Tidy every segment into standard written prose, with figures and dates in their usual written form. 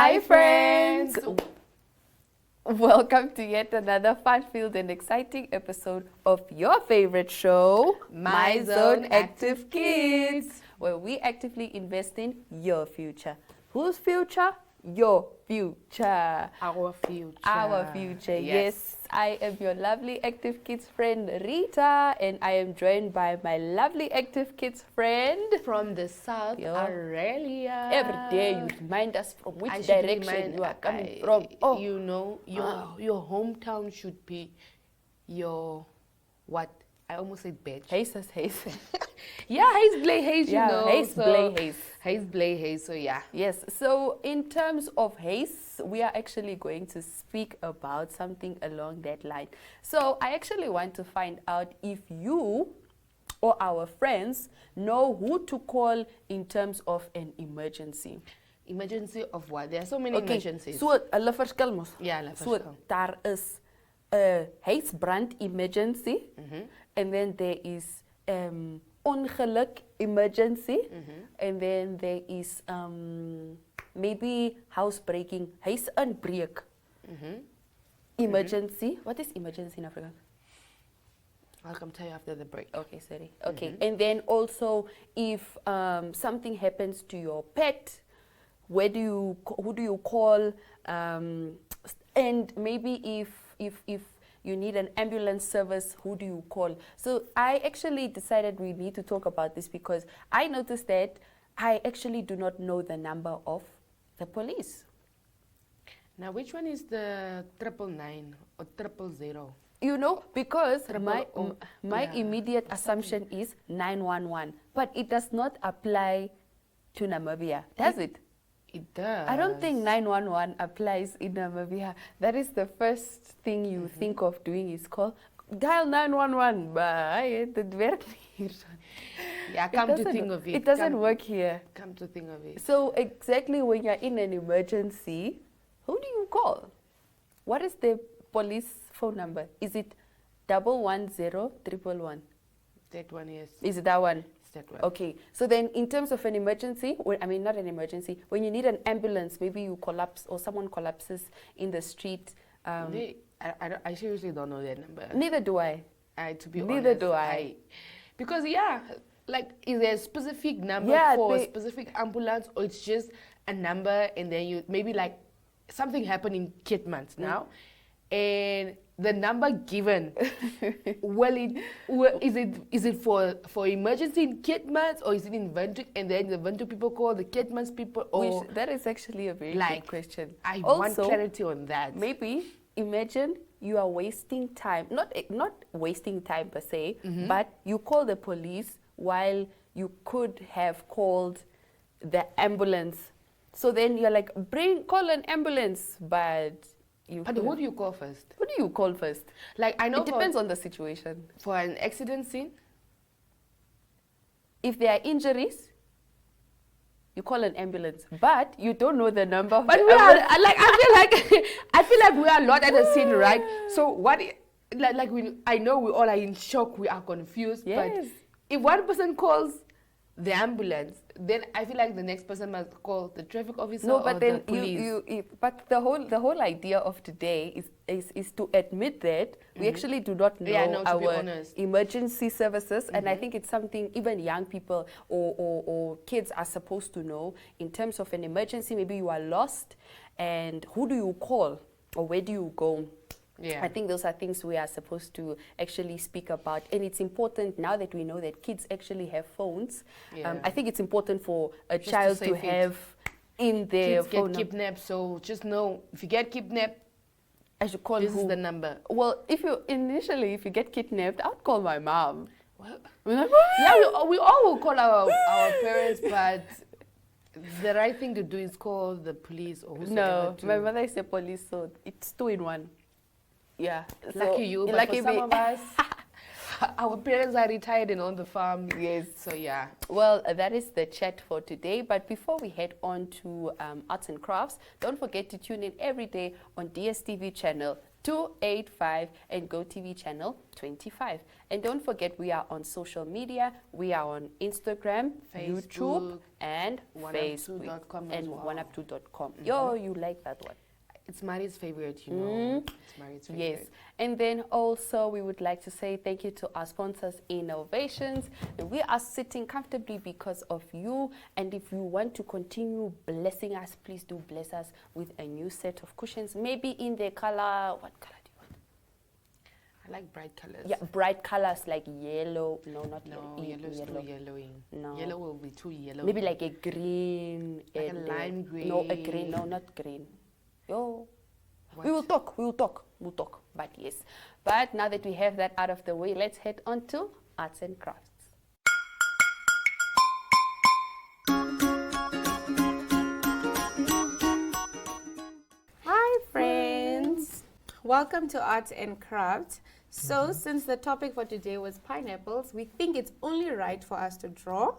Hi friends! Welcome to yet another fun-filled and exciting episode of your favorite show, My Zone Active Kids, where we actively invest in your future. Whose future? Your future. Our future. Our future, yes. I am your lovely Active Kids friend, Rita, and I am joined by my lovely Active Kids friend. From the South, Aurelia. Every day you remind us from which I should direction you are coming from. Oh, You know, your hometown should be your, what? I almost said bitch. Hayes. Yeah, Hayes Blay Hayes, you know. Hayes Blay Hayes. Hayes Blay Hayes, so yeah. Yes, so in terms of Hayes, we are actually going to speak about something along that line. So I actually want to find out if you or our friends know who to call in terms of an emergency. Emergency of what? There are so many emergencies. So, hulle verskil mos. Ja, hulle So verskil. daar is 'n huisbrand emergency, and then there is ongeluk emergency, and then there is maybe housebreaking, huisinbreuk emergency. What is emergency in Afrikaans? I'll come tell you after the break. Okay, sorry. Okay, and then also if something happens to your pet, who do you call? And maybe if you need an ambulance service, who do you call? So I actually decided we need to talk about this because I noticed that I actually do not know the number of the police. Now, which one is the 999 or 000? You know, because Triple my yeah. immediate assumption is 911, but it does not apply to Namibia, does it? It does. I don't think 911 applies in Namibia. That is the first thing you think of doing is call, dial 911. But it werkt hier. Yeah, come to think of it. It doesn't work here. Come to think of it. So exactly when you're in an emergency, who do you call? What is the police phone number? Is it 110 That one is. Is it that one? It's that one. Okay, so then in terms of an emergency, not an emergency, when you need an ambulance, maybe you collapse or someone collapses in the street. I seriously don't know that number. Neither do I. To be Neither honest, do I. Because like, is there a specific number for a specific ambulance, or it's just a number and then you maybe like something happened in Kitmans now, and the number given, is it for emergency in Kitmans, or is it in Windhoek, and then the Windhoek people call the Kitmans people? Or That is actually a very like, good question. I Also, want clarity on that. Maybe imagine you are wasting time, not wasting time per se, but you call the police while you could have called the ambulance. So then you're like, call an ambulance, but you. But who do you call first? Who do you call first? Like, I know It depends on the situation. for an accident scene. If there are injuries, you call an ambulance, but you don't know the number of But the we are ambulance. I feel like we are a lot at the scene, right? So what? I know we all are in shock. We are confused. Yes. But if one person calls the ambulance, then I feel like the next person must call the traffic officer No, or but then the police. but the whole idea of today is to admit that we actually do not know to be our honest. emergency services, and I think it's something even young people or kids are supposed to know in terms of an emergency. Maybe you are lost, and who do you call or where do you go? Yeah. I think those are things we are supposed to actually speak about. And it's important now that we know that kids actually have phones. Yeah. I think it's important for a Just child to to save it. have in their Kids phone. get kidnapped, so just know if you get kidnapped, I should call this who? is the number. Well, if you get kidnapped, I'd call my mom. What? We're like, Yeah, we all will call our parents, but the right thing to do is call the police or whosoever. no, to- my mother is a police, so it's 2 in 1. Yeah. Lucky you, but lucky for some me. of us, our parents are retired and on the farm. Yes. So yeah. Well, that is the chat for today. But before we head on to arts and crafts, don't forget to tune in every day on DSTV channel 285 and GoTV channel 25. And don't forget, we are on social media. We are on Instagram, Facebook, YouTube, and Facebook. And well. 1up2.com. Yo, you like that one? It's Mari's favorite, you know. It's Mari's favorite. Yes. And then also we would like to say thank you to our sponsors, Innovations. We are sitting comfortably because of you. And if you want to continue blessing us, please do bless us with a new set of cushions. Maybe in the color, what color do you want? I like bright colors. Yeah, bright colors like yellow. No, not no, yellow is too yellowing. No. Yellow will be too yellow. Maybe like a green. Like a lime green. No, a green. No, not green. Yo. What? We will talk. But yes. But now that we have that out of the way, let's head on to arts and crafts. Hi friends. Welcome to Arts and Crafts. So since the topic for today was pineapples, we think it's only right for us to draw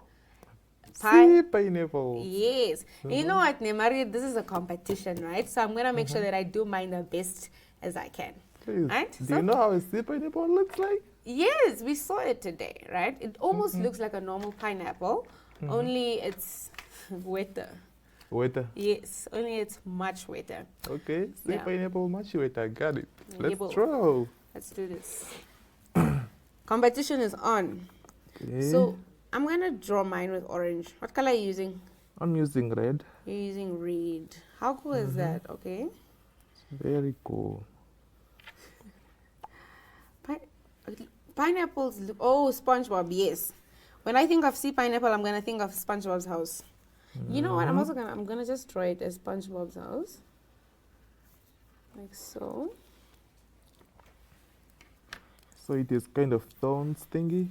pineapple. Yes. You know what, Nemari, this is a competition, right? So I'm going to make sure that I do mine the best as I can. Please. Right? Do you know how a sea pineapple looks like? Yes, we saw it today, right? It almost looks like a normal pineapple, only it's wetter. Wetter? Yes, only it's much wetter. Okay, sea pineapple much wetter. Got it. Let's Yibble. draw. Let's do this. Competition is on. Okay. So I'm going to draw mine with orange. What color are you using? I'm using red. You're using red. How cool is that? Okay. Very cool. Pineapples look... Oh, SpongeBob, yes. When I think of sea pineapple, I'm going to think of SpongeBob's house. You know what? I'm going to just draw it as SpongeBob's house. Like so. So it is kind of thorns thingy.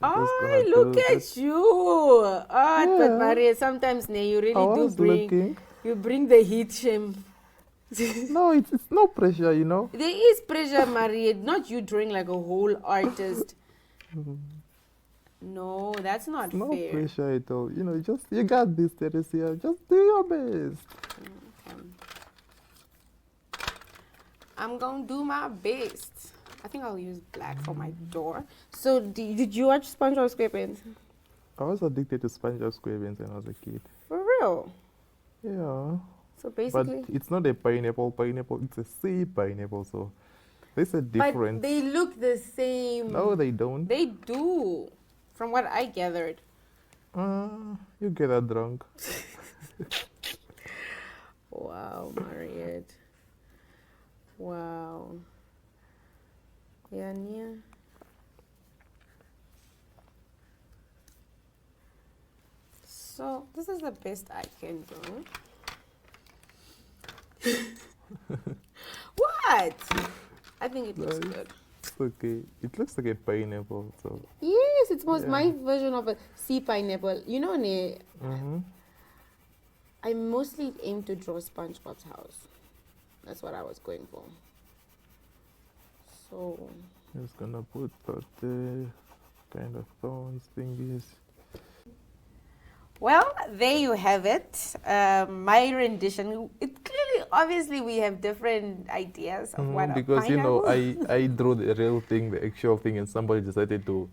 Oh, look at you! Oh, but Maria, sometimes you really you bring the heat, shame. No, it's no pressure, you know. There is pressure, Maria. Not you drawing like a whole artist. No, that's not fair. No pressure at all. You know, just you got this, Teresia. Just do your best. I'm gonna do my best. I think I'll use black for my door. So, did you watch SpongeBob SquarePants? I was addicted to SpongeBob SquarePants when I was a kid. For real? Yeah. So basically... But it's not a pineapple, it's a sea pineapple, so there's a difference. But they look the same. No, they don't. They do, from what I gathered. You get that drunk. Wow, Mariette. Wow. Yeah. So this is the best I can do. What? I think it looks good. It's okay. It looks like a pineapple, so. Yes, it's my version of a sea pineapple. You know, I mostly aim to draw SpongeBob's house. That's what I was going for. So just gonna put that kind of thorns thingies. Well, there you have it. My rendition. It clearly, obviously, we have different ideas of what because you know, I drew the real thing, the actual thing, and somebody decided to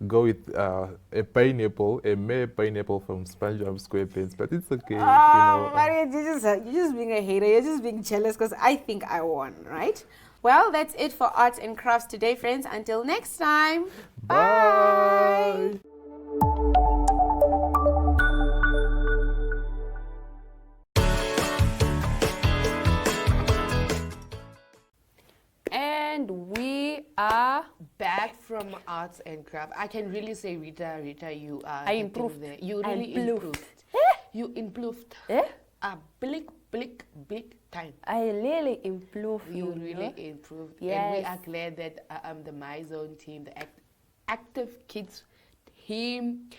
go with a pineapple, a mere pineapple from SpongeBob SquarePants. But it's okay. Maria, you're just being a hater. You're just being jealous because I think I won, right? Well, that's it for Arts and Crafts today, friends. Until next time. Bye. And we are back from Arts and Crafts. I can really say, Rita, you are. I improved. There. You really improved. You improved. Big time. I really improved. You really improved. Yes. And we are glad that the MyZone team, the Active Kids team,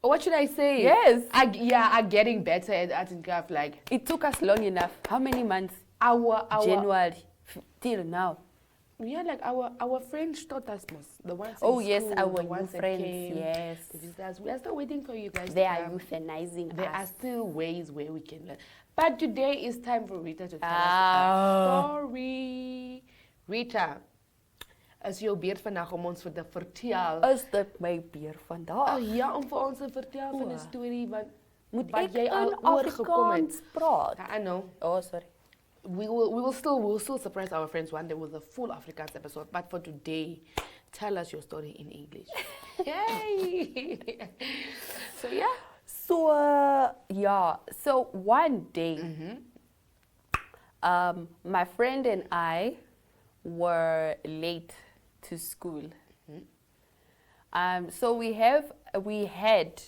what should I say? Yes. Are getting better at Arts and Crafts. Like, it took us long enough. How many months? Our January till now. Yeah, like our friends taught us most. The ones our new friends, came, yes. the visitors. We are still waiting for you guys. They are euthanizing us. There are still ways where we can learn. But today is time for Rita to tell us a story. Rita, is jou beurt vandag om ons te vertel? Is dit my beurt vandag? Ja, om vir ons te vertel van 'n storie wat Moet jy ek al in oorgekom het. Afrikaans praat? I know. Oh, sorry. We'll still surprise our friends one day with a full Afrikaans episode. But for today, tell us your story in English. Yay! So yeah. So one day, my friend and I were late to school. So we had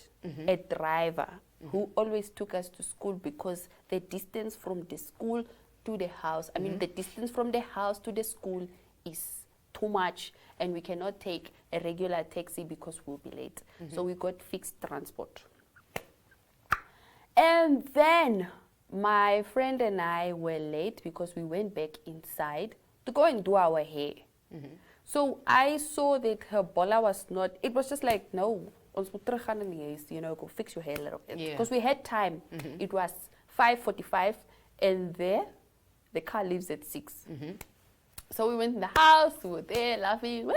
a driver who always took us to school because the distance from the school to the house, the distance from the house to the school is too much, and we cannot take a regular taxi because we'll be late. So we got fixed transport. And then my friend and I were late because we went back inside to go and do our hair. So I saw that her bola was not, it was just like, no, ons moet terug gaan in die huis, go fix your hair a little bit. Because we had time. It was 5:45 and the car leaves at 6. So we went in the house, we were there laughing,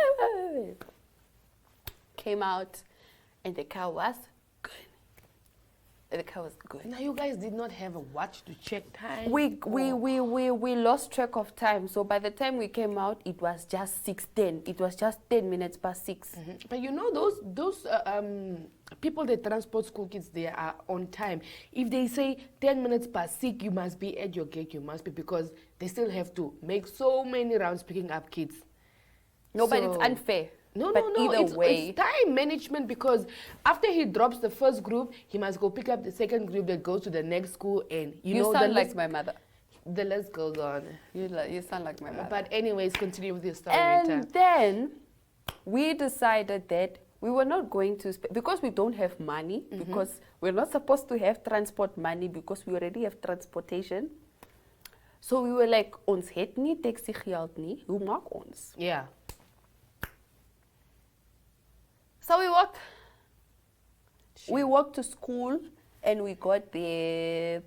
came out, and the car was good. The car was good. Now you guys did not have a watch to check time. We lost track of time. So by the time we came out, it was just 6:10. It was just 10 minutes past 6. But you know those people that transport school kids, they are on time. If they say 10 minutes past 6, you must be at your gate. You must be, because they still have to make so many rounds picking up kids. No, but it's unfair. No, either way, it's time management, because after he drops the first group, he must go pick up the second group that goes to the next school, and you sound like my mother. The list goes on. You sound like my mother. But anyways, continue with your story. And then we decided that we were not going to because we don't have money, because we're not supposed to have transport money because we already have transportation. So we were like, ons het nie taxi geld nie, hoe maak ons? Yeah. So we walked to school, and we got there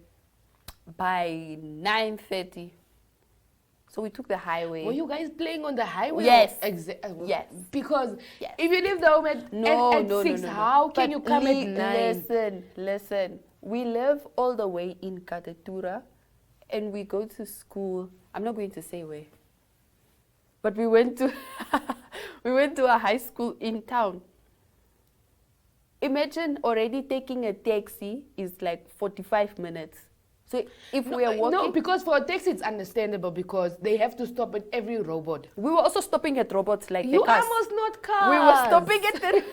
by 9:30. So we took the highway. Were you guys playing on the highway? Yes. Yes. Because yes. if you leave the home at 6, how can you come at 9? Listen. We live all the way in Katatura, and we go to school. I'm not going to say where, but we went to a high school in town. Imagine already taking a taxi is like 45 minutes. So if we are walking... No, because for a taxi it's understandable, because they have to stop at every robot. We were also stopping at robots like you the cars. almost not cars. We were stopping at the...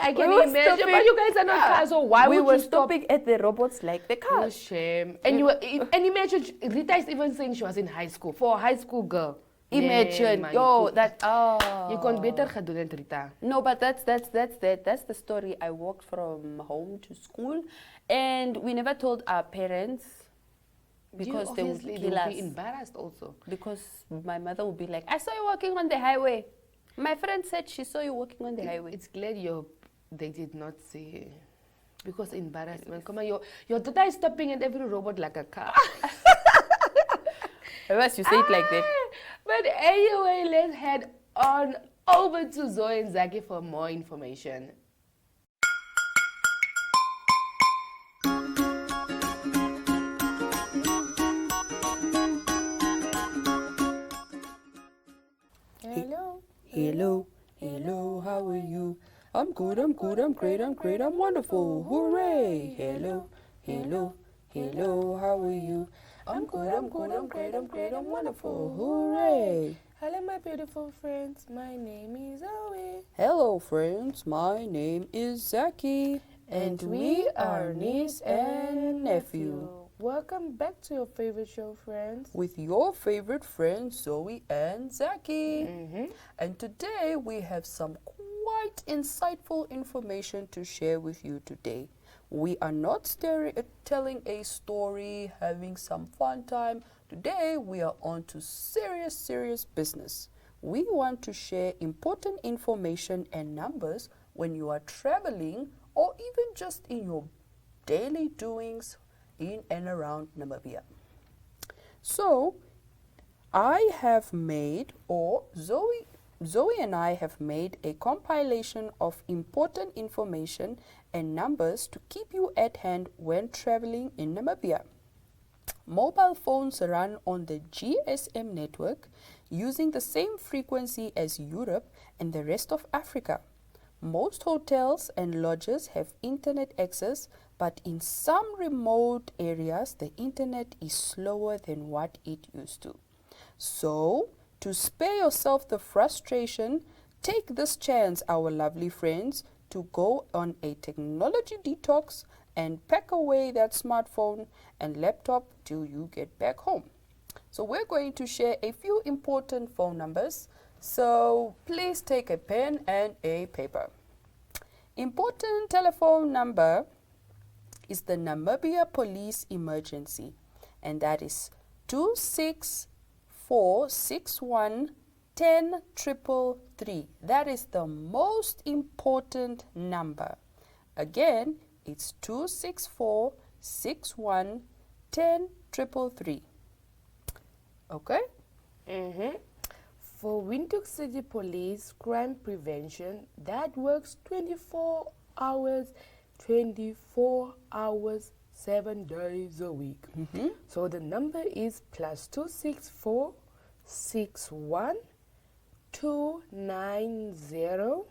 I can imagine, but you guys are not cars, so why would you stop? We were stopping at the robots like the cars. No shame. And you were, and imagine, Rita is even saying she was in high school, for a high school girl. Imagine, you can better gedoen than Rita. No, but that's the story. I walked from home to school, and we never told our parents because they would kill us. Be embarrassed also. Because my mother would be like, "I saw you walking on the highway." My friend said she saw you walking on the highway. It's glad they did not say, because embarrassment. Come on, your daughter is stopping at every robot like a car. Unless you say it like that. But anyway, let's head on over to Zoe and Zaki for more information. Hello, how are you? I'm good, I'm great, I'm wonderful, hooray! Hello, how are you? I'm good, I'm great, I'm wonderful, hooray! Hello, my beautiful friends, my name is Zoe. Hello, friends, my name is Zaki, and we are niece and nephew. Welcome back to your favorite show, friends. With your favorite friends, Zoe and Zaki. And today we have some quite insightful information to share with you today. We are not telling a story, having some fun time. Today we are on to serious business. We want to share important information and numbers when you are traveling, or even just in your daily doings in and around Namibia. So, I have made, or Zoe and I have made a compilation of important information and numbers to keep you at hand when traveling in Namibia. Mobile phones run on the GSM network using the same frequency as Europe and the rest of Africa. Most hotels and lodges have internet access, but in some remote areas the internet is slower than what it used to. So, to spare yourself the frustration, take this chance, our lovely friends, to go on a technology detox and pack away that smartphone and laptop till you get back home. So we're going to share a few important phone numbers. So please take a pen and a paper. Important telephone number is the Namibia Police Emergency, and that is 26461 10,333. That is the most important number. Again, it's 26461 10,333. Okay? For Windhoek City Police Crime Prevention, that works 24 hours, 7 days a week. So the number is +264 61 290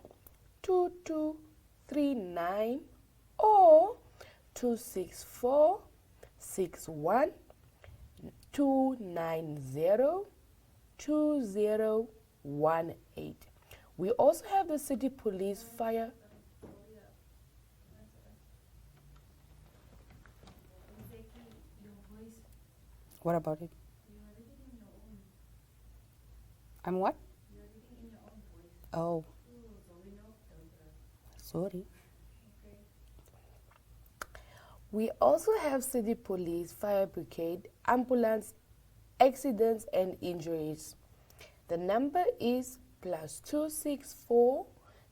2239 or 264 61 290 2018. We also have the City Police Fire. What about it? I'm what? Oh. Sorry. We also have City Police, Fire Brigade, Ambulance, Accidents and Injuries. The number is +264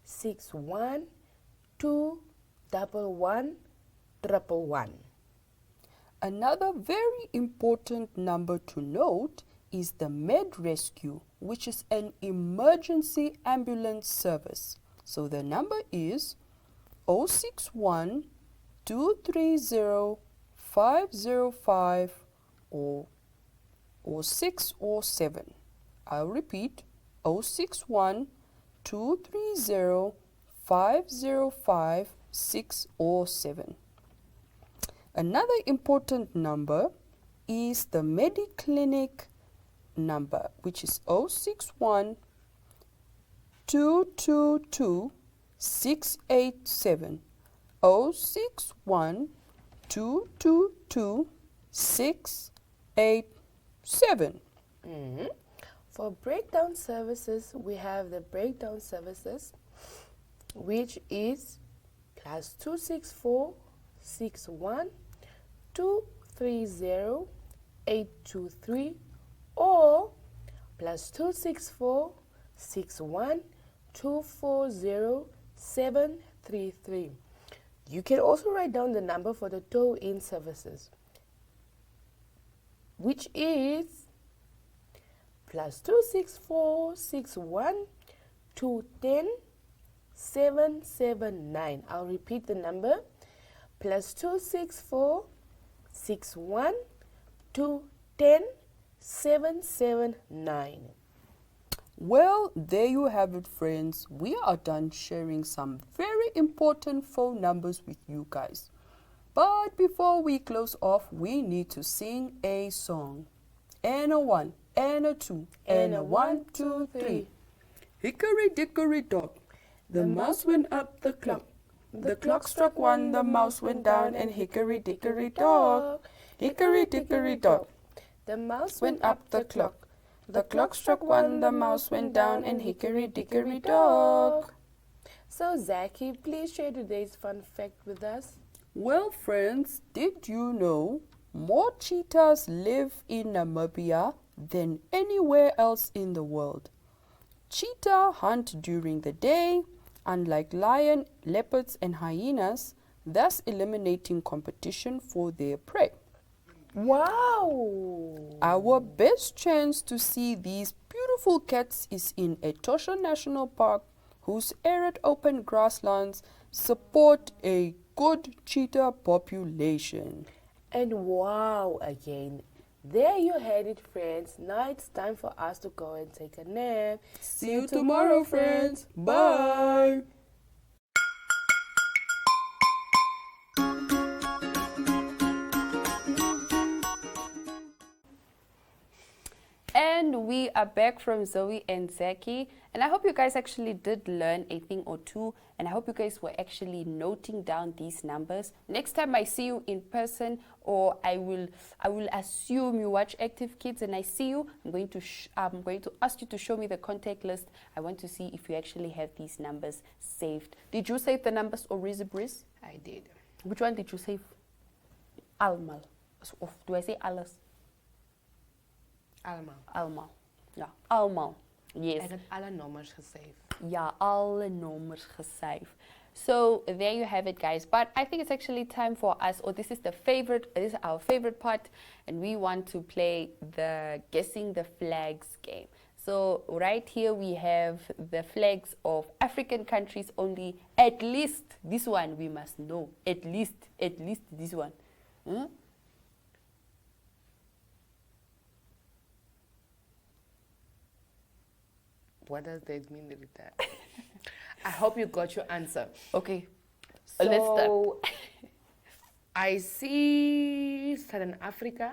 61 211 111. Another very important number to note is the Med Rescue, which is an emergency ambulance service. So the number is 061 230 505 or 6 or 7. I'll repeat, 061 230 505 6 or 7. Another important number is the Mediclinic number, which is 061 222 687. 061 222 687. For breakdown services, we have the breakdown services, which is +264 61 230 823 or +264 61 240 733. You can also write down the number for the tow-in services, which is +264 61 210 779. I'll repeat the number, +264 61 210 779. Well, there you have it, friends. We are done sharing some very important phone numbers with you guys. But before we close off, we need to sing a song. And a 1, and a 2, and a 1, 2, 3. Hickory dickory dock, the mouse went up the clock. The clock struck 1, the mouse went down, and hickory dickory dock. Hickory dickory dock, the mouse went up the clock. The clock struck 1, the mouse went down, and hickory dickory dock. So, Zaki, please share today's fun fact with us. Well, friends, did you know more cheetahs live in Namibia than anywhere else in the world? Cheetah hunt during the day, unlike lion, leopards, and hyenas, thus eliminating competition for their prey. Wow. Our best chance to see these beautiful cats is in Etosha National Park, whose arid open grasslands support a good cheetah population. And wow again. There you had it, friends. Now it's time for us to go and take a nap. See you tomorrow, friends. Bye. And we are back from Zoe and Zaki, and I hope you guys actually did learn a thing or two, and I hope you guys were actually noting down these numbers. Next time I see you in person, or I will assume you watch Active Kids and I see you, I'm going to ask you to show me the contact list. I want to see if you actually have these numbers saved. Did you save the numbers, or Rizzy Breeze? I did. Which one did you save? Almal. Do I say Alas? Allemaal. Almal. Ja, almal. Yes. Ek het alle nommers gesave. Ja, alle nommers gesave. So there you have it, guys. But I think it's actually time for us, or this is our favorite part, and we want to play the guessing the flags game. So right here we have the flags of African countries only. At least this one we must know. At least this one. Huh? What does that mean, Rita? I hope you got your answer. Okay. So, Let's start. I see Southern Africa.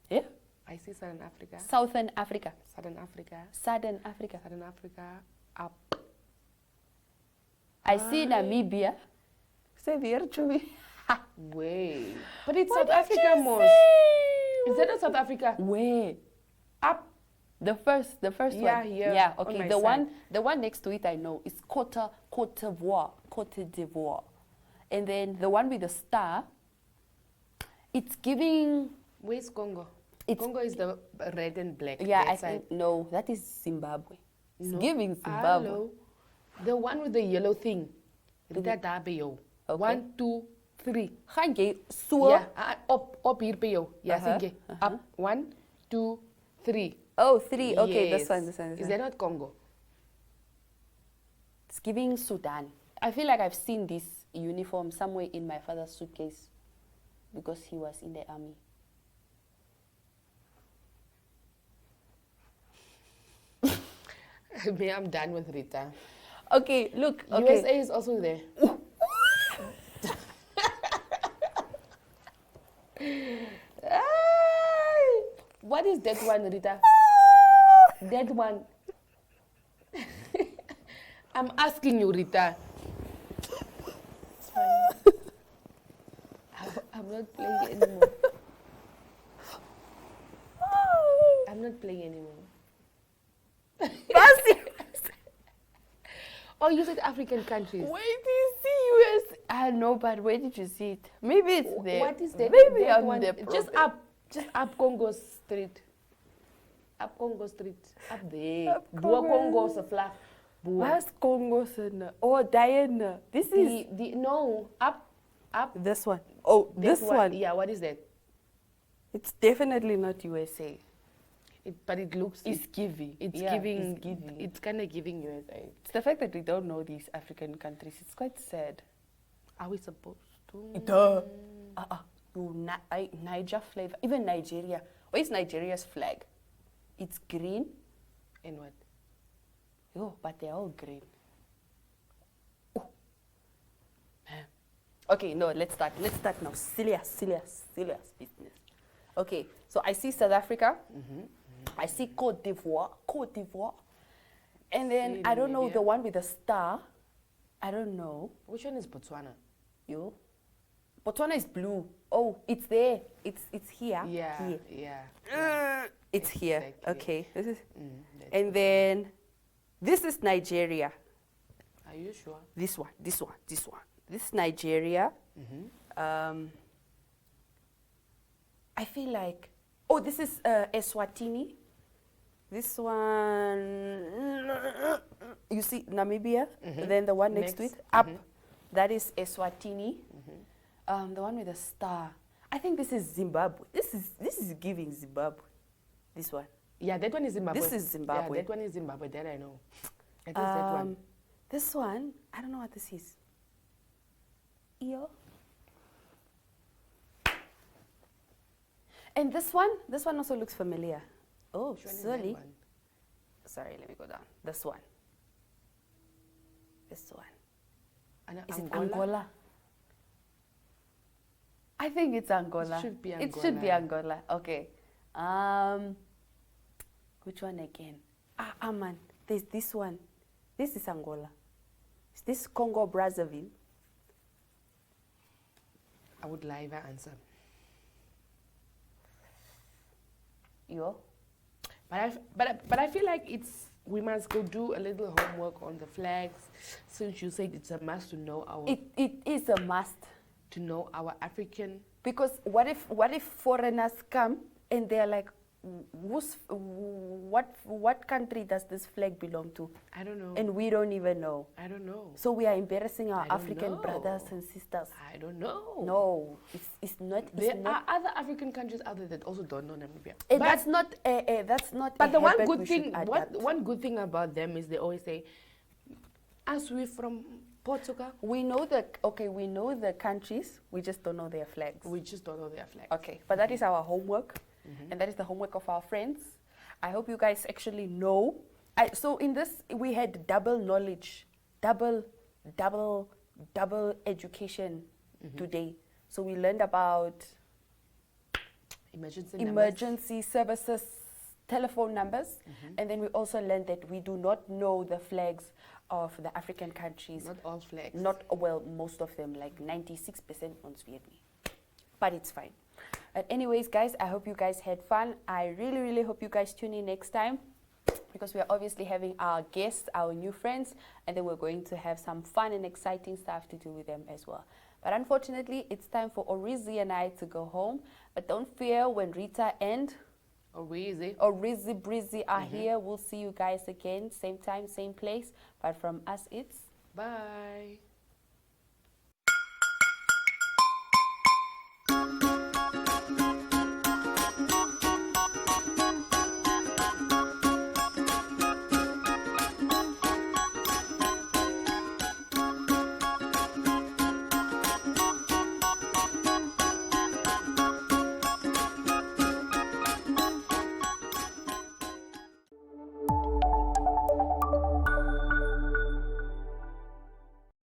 Yeah. I see Southern Africa. Southern Africa. Southern Africa. Southern Africa. Southern Africa. Up. I see Namibia. Say the Chumi. Way. But it's What South did Africa, you most. say? Is that not South Africa? Where? Up. The first Yeah, one. here, Yeah, on okay. my The one next to it I know is Cote d'Ivoire. And then the one with the star, it's giving. Where's Congo? It's- Congo is the red and black. Yeah, that I side. think no, that is Zimbabwe. It's No. giving Zimbabwe. Hello. The one with the yellow thing. Rita Dabeo. Okay. 1, 2, 3. Gaan jy so? Yeah, op hier by jou. Ja, Uh-huh, sien jy. Up. 1, 2, 3. Oh, 3. Okay, Yes. this one. Is one. that not Congo? It's giving Sudan. I feel like I've seen this uniform somewhere in my father's suitcase because he was in the army. Me, I'm done with Rita. Okay, look. Okay. USA is also there. What is that one, Rita? That one. I'm asking you, Rita. I'm not playing anymore. I'm not playing anymore. Oh, you said African countries. Where do you see US? I know, but where did you see it? Maybe it's there. What is that? Maybe that on one? the Just up Congo Street. Up Congo Street. Up there. Up Boa Congo. Congo se flag. Where's Congo? Oh, Diana. This is No, up this one. Oh, that this one. Yeah, what is that? It's definitely not USA. But it looks It's giving. it's Yeah, giving It's giving. it's kinda giving USA. It's the fact that we don't know these African countries. It's quite sad. Are we supposed to? Duh. Niger flavor. Even Nigeria. Where's Nigeria's flag? It's green. And what? Oh, but they're all green. Oh. Man. Okay, no, let's start. Let's start now. Serious business. Okay, so I see South Africa. I see Cote d'Ivoire. And then, See I don't know, Namibia. the one with the star. I don't know. Which one is Botswana? You? Botswana is blue. Oh, it's there. It's here. Yeah, Here. yeah. It's here. Exactly. Okay. This is, That's and then this is Nigeria. Are you sure? This one. This is Nigeria. I feel like, oh, this is Eswatini. This one, you see Namibia. Then the one next to it, Next. up. That is Eswatini. The one with the star. I think this is Zimbabwe. This is giving Zimbabwe. This one. Yeah, that one is Zimbabwe. This is Zimbabwe. Yeah, that one is Zimbabwe. That I know. I think that one. This one, I don't know what this is. Iyo. And this one also looks familiar. Oh, Which one is that sorry. one? Sorry, let me go down. This one. This one. Is it Angola? Angola? I think it's Angola. It should be It should be Angola. Okay. Which one again? Man. There's this one. This is Angola. Is this Congo Brazzaville? I would like that answer. Yo. But I feel like we must go do a little homework on the flags, since you said it's a must to know our It is a must. to know our African. Because what if foreigners come and they're like, what country does this flag belong to? I don't know. And we don't even know. I don't know. So we are embarrassing our I don't African know. brothers and sisters. I don't know. No, it's not. There are other African countries out there that also don't know Namibia. And that's not. That's not. But a the one habit good we should thing, adapt. one good thing about them is they always say, as we from Portugal, We know the countries. We just don't know their flags. we just don't know their flag. Okay, but that is our homework, and that is the homework of our friends. I hope you guys actually know. So in this, we had double knowledge, double education today. So we learned about emergency services, telephone numbers, and then we also learned that we do not know the flags of the African countries. Not all flags. Most of them, like 96% ons weet nie. But it's fine. But anyways, guys, I hope you guys had fun. I really, really hope you guys tune in next time, because we are obviously having our guests, our new friends, and then we're going to have some fun and exciting stuff to do with them as well. But unfortunately, it's time for Orizi and I to go home. But don't fear, when Rita and Orizi Breezy are here, we'll see you guys again, same time, same place. But from us, it's Bye.